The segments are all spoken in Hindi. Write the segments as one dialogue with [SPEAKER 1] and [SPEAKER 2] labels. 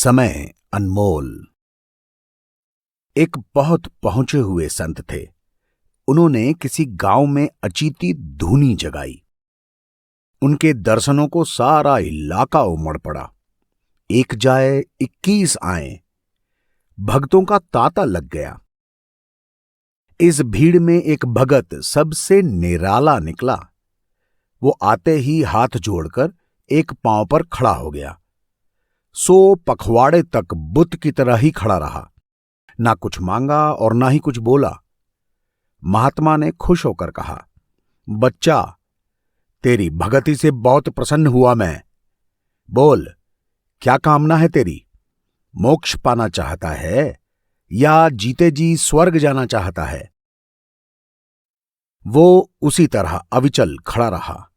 [SPEAKER 1] समय अनमोल। एक बहुत पहुंचे हुए संत थे। उन्होंने किसी गांव में अचीती धूनी जगाई। उनके दर्शनों को सारा इलाका उमड़ पड़ा। एक जाए 21 आए, भक्तों का तांता लग गया। इस भीड़ में एक भगत सबसे निराला निकला। वो आते ही हाथ जोड़कर एक पांव पर खड़ा हो गया। सो पखवाड़े तक बुत की तरह ही खड़ा रहा, ना कुछ मांगा और ना ही कुछ बोला। महात्मा ने खुश होकर कहा, बच्चा, तेरी भगति से बहुत प्रसन्न हुआ मैं। बोल, क्या कामना है तेरी? मोक्ष पाना चाहता है या जीते जी स्वर्ग जाना चाहता है? वो उसी तरह अविचल खड़ा रहा,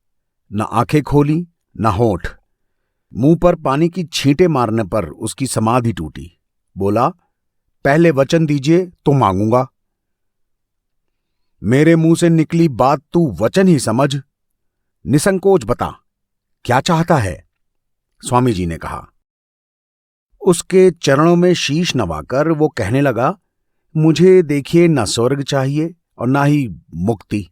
[SPEAKER 1] न आंखें खोली न होंठ। मुंह पर पानी की छींटे मारने पर उसकी समाधि टूटी। बोला, पहले वचन दीजिए तो मांगूंगा। मेरे मुंह से निकली बात तू वचन ही समझ। निसंकोच बता, क्या चाहता है? स्वामी जी ने कहा। उसके चरणों में शीश नवाकर वो कहने लगा, मुझे देखिए न स्वर्ग चाहिए और ना ही मुक्ति।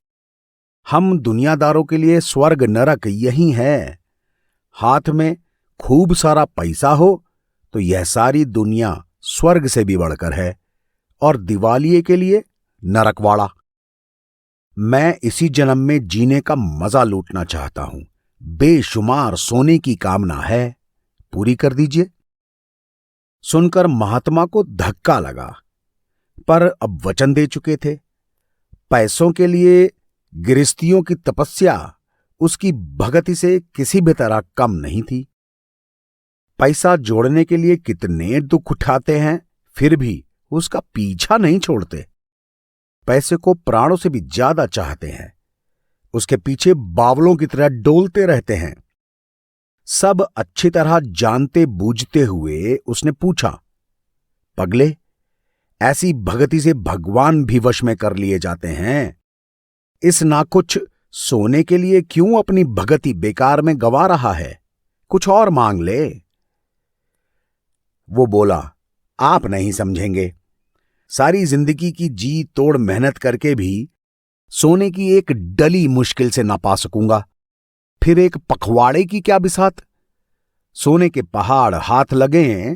[SPEAKER 1] हम दुनियादारों के लिए स्वर्ग नरक यही है। हाथ में खूब सारा पैसा हो तो यह सारी दुनिया स्वर्ग से भी बढ़कर है, और दिवालिये के लिए नरकवाड़ा। मैं इसी जन्म में जीने का मजा लूटना चाहता हूं। बेशुमार सोने की कामना है, पूरी कर दीजिए। सुनकर महात्मा को धक्का लगा, पर अब वचन दे चुके थे। पैसों के लिए गृहस्थियों की तपस्या उसकी भगति से किसी भी तरह कम नहीं थी। पैसा जोड़ने के लिए कितने दुख उठाते हैं, फिर भी उसका पीछा नहीं छोड़ते। पैसे को प्राणों से भी ज्यादा चाहते हैं। उसके पीछे बावलों की तरह डोलते रहते हैं। सब अच्छी तरह जानते बूझते हुए उसने पूछा, पगले, ऐसी भगति से भगवान भी वश में कर लिए जाते हैं। इस नाकुछ सोने के लिए क्यों अपनी भगति बेकार में गवा रहा है? कुछ और मांग ले। वो बोला, आप नहीं समझेंगे। सारी जिंदगी की जी तोड़ मेहनत करके भी सोने की एक डली मुश्किल से ना पा सकूंगा, फिर एक पखवाड़े की क्या बिसात? सोने के पहाड़ हाथ लगे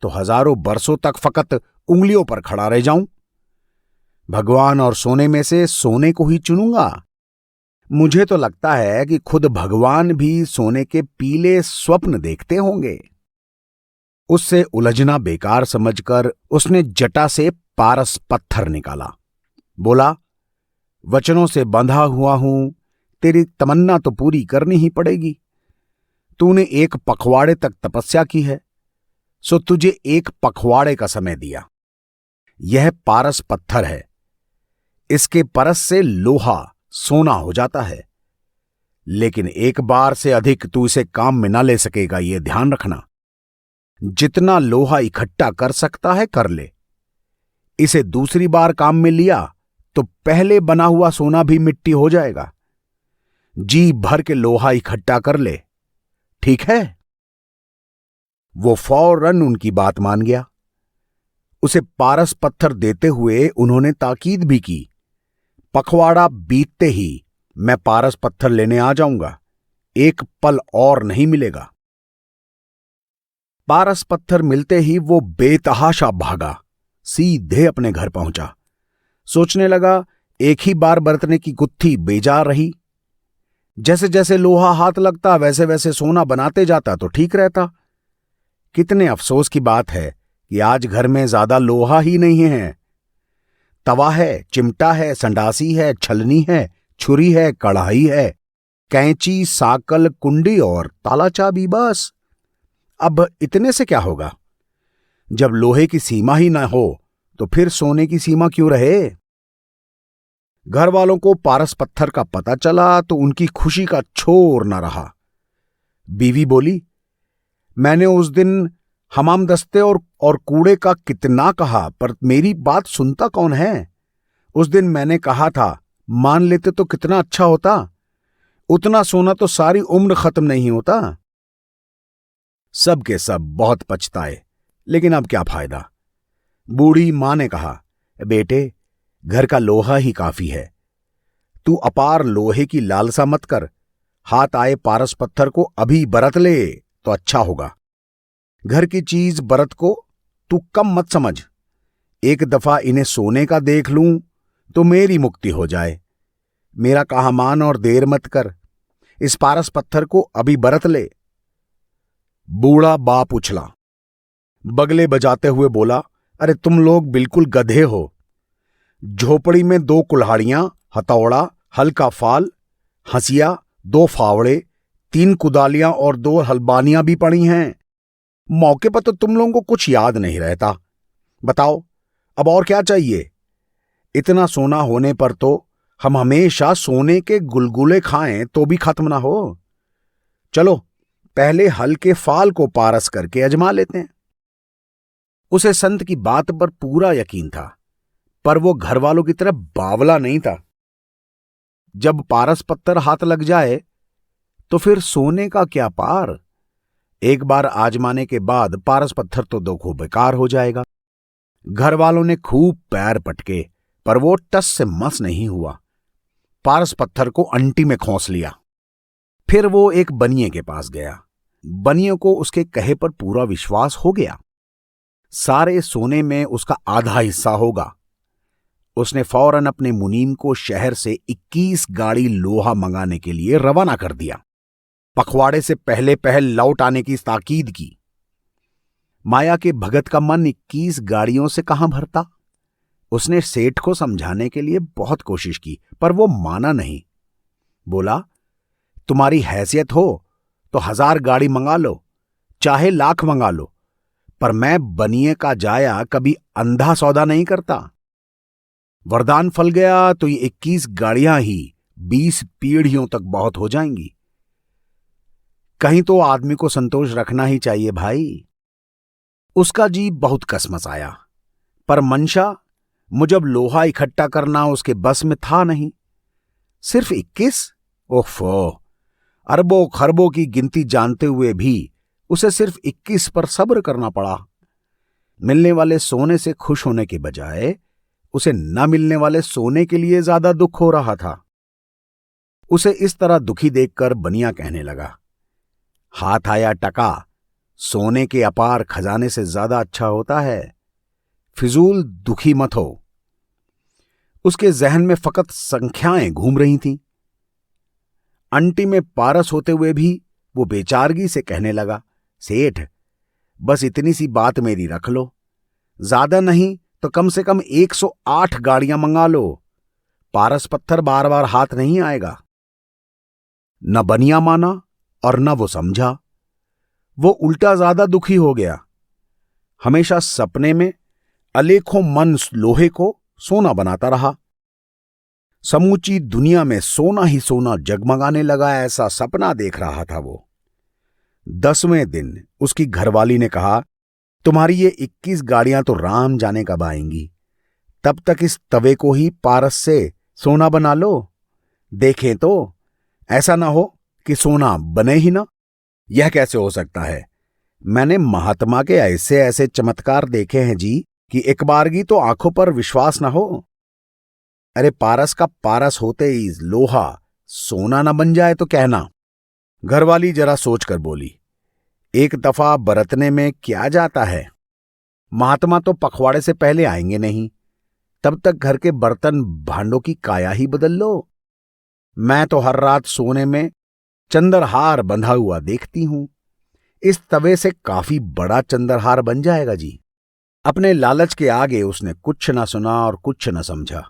[SPEAKER 1] तो हजारों बरसों तक फकत उंगलियों पर खड़ा रह जाऊं। भगवान और सोने में से सोने को ही चुनूंगा। मुझे तो लगता है कि खुद भगवान भी सोने के पीले स्वप्न देखते होंगे। उससे उलझना बेकार समझकर उसने जटा से पारस पत्थर निकाला। बोला, वचनों से बंधा हुआ हूं, तेरी तमन्ना तो पूरी करनी ही पड़ेगी। तूने एक पखवाड़े तक तपस्या की है, सो तुझे एक पखवाड़े का समय दिया। यह पारस पत्थर है। इसके परस से लोहा सोना हो जाता है, लेकिन एक बार से अधिक तू इसे काम में ना ले सकेगा, यह ध्यान रखना। जितना लोहा इकट्ठा कर सकता है कर ले। इसे दूसरी बार काम में लिया तो पहले बना हुआ सोना भी मिट्टी हो जाएगा। जी भर के लोहा इकट्ठा कर ले, ठीक है? वो फौरन उनकी बात मान गया। उसे पारस पत्थर देते हुए उन्होंने ताकीद भी की, पखवाड़ा बीतते ही मैं पारस पत्थर लेने आ जाऊंगा, एक पल और नहीं मिलेगा। पारस पत्थर मिलते ही वो बेतहाशा भागा, सीधे अपने घर पहुंचा। सोचने लगा, एक ही बार बरतने की गुत्थी बेजार रही। जैसे जैसे लोहा हाथ लगता वैसे वैसे सोना बनाते जाता तो ठीक रहता। कितने अफसोस की बात है कि आज घर में ज्यादा लोहा ही नहीं है। तवा है, चिमटा है, संडासी है, छलनी है, छुरी है, कढ़ाई है, कैंची, साकल, कुंडी और ताला चाबी, बस। अब इतने से क्या होगा? जब लोहे की सीमा ही ना हो तो फिर सोने की सीमा क्यों रहे? घर वालों को पारस पत्थर का पता चला तो उनकी खुशी का छोर न रहा। बीवी बोली, मैंने उस दिन हमाम दस्ते और कूड़े का कितना कहा, पर मेरी बात सुनता कौन है? उस दिन मैंने कहा था, मान लेते तो कितना अच्छा होता। उतना सोना तो सारी उम्र खत्म नहीं होता। सब के सब बहुत पछताए, लेकिन अब क्या फायदा। बूढ़ी मां ने कहा, बेटे, घर का लोहा ही काफी है। तू अपार लोहे की लालसा मत कर। हाथ आए पारस पत्थर को अभी बरत ले तो अच्छा होगा। घर की चीज बरत को तू कम मत समझ। एक दफा इन्हें सोने का देख लूं तो मेरी मुक्ति हो जाए। मेरा कहा मान और देर मत कर। इस पारस पत्थर को अभी बरत ले। बूढ़ा बाप उछला, बगले बजाते हुए बोला, अरे तुम लोग बिल्कुल गधे हो। झोपड़ी में 2 कुल्हाड़ियां, हथौड़ा, हल्का फाल, हंसिया, 2 फावड़े, 3 कुदालियां और 2 हलबानियां भी पड़ी हैं। मौके पर तो तुम लोगों को कुछ याद नहीं रहता। बताओ अब और क्या चाहिए। इतना सोना होने पर तो हम हमेशा सोने के गुलगुले खाएं तो भी खत्म ना हो। चलो पहले हल्के फाल को पारस करके अजमा लेते हैं। उसे संत की बात पर पूरा यकीन था, पर वो घर वालों की तरह बावला नहीं था। जब पारस पत्थर हाथ लग जाए तो फिर सोने का क्या पार। एक बार आजमाने के बाद पारस पत्थर तो दो बेकार हो जाएगा। घर वालों ने खूब पैर पटके, पर वो टस से मस नहीं हुआ। पारस पत्थर को अंटी में खोस लिया। फिर वो एक बनिए के पास गया। बनिए को उसके कहे पर पूरा विश्वास हो गया। सारे सोने में उसका आधा हिस्सा होगा। उसने फौरन अपने मुनीम को शहर से 21 गाड़ी लोहा मंगाने के लिए रवाना कर दिया। पखवाड़े से पहले पहल लौट आने की ताकीद की। माया के भगत का मन 21 गाड़ियों से कहां भरता। उसने सेठ को समझाने के लिए बहुत कोशिश की, पर वो माना नहीं। बोला, तुम्हारी हैसियत हो तो 1000 गाड़ी मंगा लो, चाहे लाख मंगा लो, पर मैं बनिए का जाया कभी अंधा सौदा नहीं करता। वरदान फल गया तो ये 21 गाड़ियां ही 20 पीढ़ियों तक बहुत हो जाएंगी। कहीं तो आदमी को संतोष रखना ही चाहिए भाई। उसका जी बहुत कसमस आया, पर मंशा मुझब लोहा इकट्ठा करना उसके बस में था नहीं। सिर्फ 21? ओफो, अरबों खरबों की गिनती जानते हुए भी उसे सिर्फ 21 पर सब्र करना पड़ा। मिलने वाले सोने से खुश होने के बजाय उसे न मिलने वाले सोने के लिए ज्यादा दुख हो रहा था। उसे इस तरह दुखी देखकर बनिया कहने लगा, हाथ आया टका सोने के अपार खजाने से ज्यादा अच्छा होता है। फिजूल दुखी मत हो। उसके जहन में फकत संख्याएं घूम रही थीं। अंटी में पारस होते हुए भी वो बेचारगी से कहने लगा, सेठ, बस इतनी सी बात मेरी रख लो। ज्यादा नहीं तो कम से कम 108 गाड़ियां मंगा लो। पारस पत्थर बार बार हाथ नहीं आएगा। न बनिया माना और न वो समझा। वो उल्टा ज्यादा दुखी हो गया। हमेशा सपने में अलेखों मन लोहे को सोना बनाता रहा। समूची दुनिया में सोना ही सोना जगमगाने लगा, ऐसा सपना देख रहा था वो। 10वें दिन उसकी घरवाली ने कहा, तुम्हारी ये 21 गाड़ियां तो राम जाने कब आएंगी। तब तक इस तवे को ही पारस से सोना बना लो। देखें तो ऐसा ना हो कि सोना बने ही ना। यह कैसे हो सकता है। मैंने महात्मा के ऐसे ऐसे चमत्कार देखे हैं जी कि एक बारगी तो आंखों पर विश्वास ना हो। अरे पारस का पारस होते ही लोहा सोना ना बन जाए तो कहना। घरवाली जरा सोचकर बोली, एक दफा बरतने में क्या जाता है। महात्मा तो पखवाड़े से पहले आएंगे नहीं, तब तक घर के बर्तन भांडों की काया ही बदल लो। मैं तो हर रात सोने में चंद्रहार बंधा हुआ देखती हूं। इस तवे से काफी बड़ा चंद्रहार बन जाएगा जी। अपने लालच के आगे उसने कुछ न सुना और कुछ न समझा।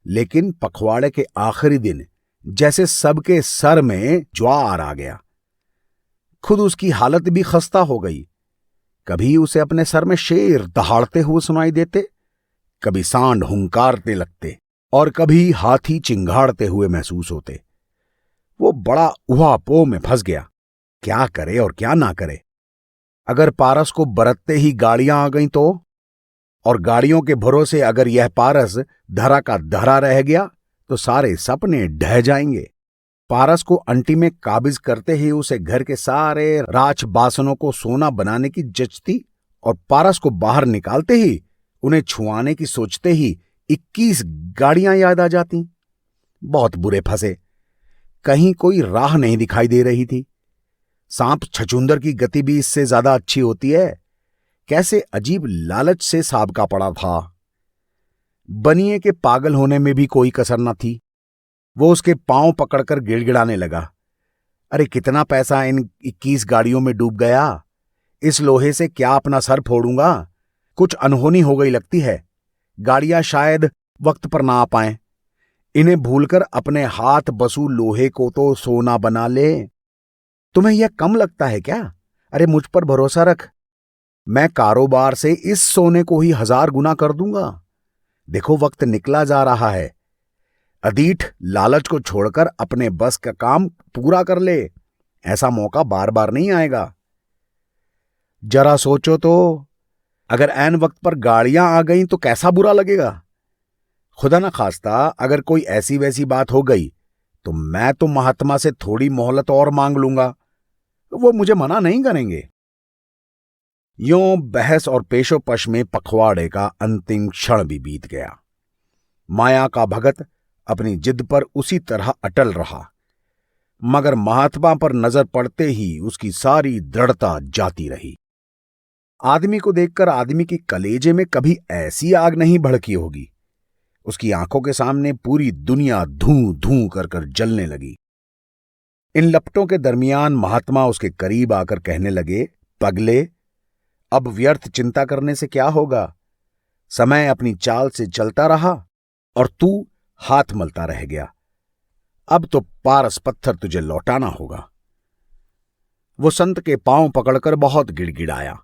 [SPEAKER 1] लेकिन पखवाड़े के आखिरी दिन जैसे सबके सर में ज्वार आ गया। खुद उसकी हालत भी खस्ता हो गई। कभी उसे अपने सर में शेर दहाड़ते हुए सुनाई देते, कभी सांड हुंकारते लगते और कभी हाथी चिंगाड़ते हुए महसूस होते। वो बड़ा उहापोह में फंस गया, क्या करे और क्या ना करे। अगर पारस को बरतते ही गाड़ियां आ गईं तो, और गाड़ियों के भरोसे अगर यह पारस धरा का धरा रह गया तो सारे सपने ढह जाएंगे। पारस को अंटी में काबिज करते ही उसे घर के सारे राज बासनों को सोना बनाने की जचती और पारस को बाहर निकालते ही उन्हें छुआने की सोचते ही 21 गाड़ियां याद आ जाती। बहुत बुरे फंसे। कहीं कोई राह नहीं दिखाई दे रही थी। सांप छछूंदर की गति भी इससे ज्यादा अच्छी होती है। कैसे अजीब लालच से सांप का पड़ा था। बनिए के पागल होने में भी कोई कसर न थी। वो उसके पांव पकड़कर गिड़गिड़ाने लगा। अरे कितना पैसा इन 21 गाड़ियों में डूब गया। इस लोहे से क्या अपना सर फोड़ूंगा। कुछ अनहोनी हो गई लगती है। गाड़ियां शायद वक्त पर ना आ पाएं। इन्हें भूलकर अपने हाथ बसू लोहे को तो सोना बना ले। तुम्हें यह कम लगता है क्या? अरे मुझ पर भरोसा रख। मैं कारोबार से इस सोने को ही 1000 गुना कर दूंगा। देखो वक्त निकला जा रहा है। अदीठ लालच को छोड़कर अपने बस का काम पूरा कर ले। ऐसा मौका बार बार नहीं आएगा। जरा सोचो तो, अगर ऐन वक्त पर गाड़ियां आ गईं तो कैसा बुरा लगेगा। खुदा ना खास्ता अगर कोई ऐसी वैसी बात हो गई तो मैं तो महात्मा से थोड़ी मोहलत और मांग लूंगा। वो मुझे मना नहीं करेंगे। यों बहस और पेशोपश में पखवाड़े का अंतिम क्षण भी बीत गया। माया का भगत अपनी जिद पर उसी तरह अटल रहा, मगर महात्मा पर नजर पड़ते ही उसकी सारी दृढ़ता जाती रही। आदमी को देखकर आदमी की कलेजे में कभी ऐसी आग नहीं भड़की होगी। उसकी आंखों के सामने पूरी दुनिया धूं धूं कर कर जलने लगी। इन लपटों के दरमियान महात्मा उसके करीब आकर कहने लगे, पगले, अब व्यर्थ चिंता करने से क्या होगा। समय अपनी चाल से चलता रहा और तू हाथ मलता रह गया। अब तो पारस पत्थर तुझे लौटाना होगा। वो संत के पांव पकड़कर बहुत गिड़गिड़ाया,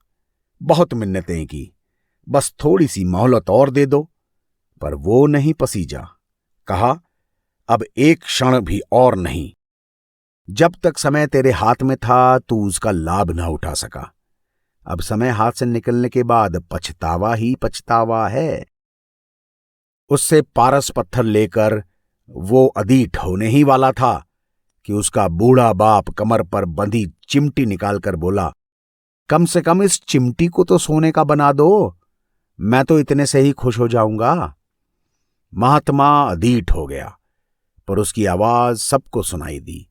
[SPEAKER 1] बहुत मिन्नतें की, बस थोड़ी सी मोहलत और दे दो, पर वो नहीं पसीजा। कहा, अब एक क्षण भी और नहीं। जब तक समय तेरे हाथ में था तू उसका लाभ न उठा सका। अब समय हाथ से निकलने के बाद पछतावा ही पछतावा है। उससे पारस पत्थर लेकर वो अदीठ होने ही वाला था कि उसका बूढ़ा बाप कमर पर बंधी चिमटी निकालकर बोला, कम से कम इस चिमटी को तो सोने का बना दो। मैं तो इतने से ही खुश हो जाऊंगा। महात्मा अदीठ हो गया, पर उसकी आवाज सबको सुनाई दी।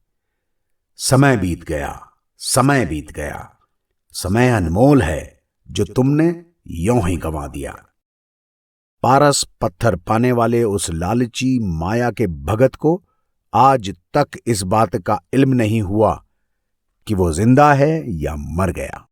[SPEAKER 1] समय बीत गया, समय बीत गया। समय अनमोल है जो तुमने यों ही गंवा दिया। पारस पत्थर पाने वाले उस लालची माया के भगत को आज तक इस बात का इल्म नहीं हुआ कि वो जिंदा है या मर गया।